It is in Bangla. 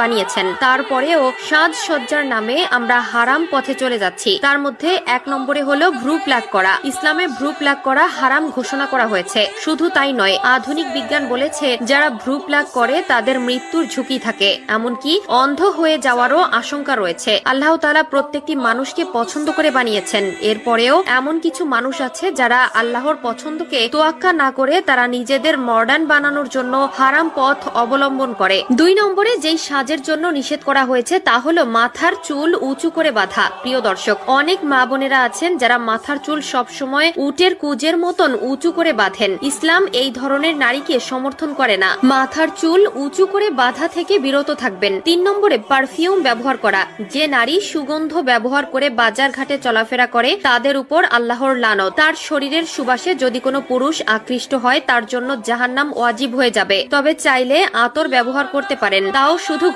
বানিয়েছেন, তারপরেও সাজসজ্জার নামে আমরা হারাম পথে চলে যাচ্ছি। তার মধ্যে 1 নম্বরে হলো ভ্রু প্লাক করা। ইসলামে ভ্রু প্লাক করা হারাম ঘোষণা করা হয়েছে। শুধু তাই নয়, আধুনিক বিজ্ঞান বলেছে যারা ভ্রু প্লাক করে তাদের মৃত্যুর ঝুঁকি থাকে, এমনকি অন্ধ হয়ে যাওয়ারও আশঙ্কা রয়েছে। আল্লাহ তাআলা প্রত্যেকটি মানুষকে পছন্দ করে বানিয়েছেন, এরপরেও এমন কিছু মানুষ আছে যারা আল্লাহর পছন্দকে তোয়াক্কা না করে তারা নিজেদের মডার্ন বানানোর জন্য হারাম পথ অবলম্বন করে। 2 নম্বরে যেই সাজের জন্য নিষেধ করা হয়েছে তা হলো মাথার চুল উঁচু করে বাঁধা। প্রিয় দর্শক, অনেক মা বোনেরা আছেন যারা মাথার চুল সবসময় উটের কুজের মতন উঁচু করে বাঁধেন। ইসলাম এই ধরনের নারীকে সমর্থন করে না। মাথার চুল উঁচু করে বাঁধা থেকে বিরত থাকবেন। 3 নম্বরে পারফিউম ব্যবহার করা। যে নারী সুগন্ধ ব্যবহার করে বাজার ঘাটে চলাফেরা করে তাদের উপর আল্লাহর লানত। তার শরীরের সুবাসে যদি কোনো পুরুষ আকৃষ্ট হয় তার জন্য জাহান্নাম ওয়াজিব হয়ে যাবে। তবে চাইলে আতর ব্যবহার করতে পারেন, তাও শুধু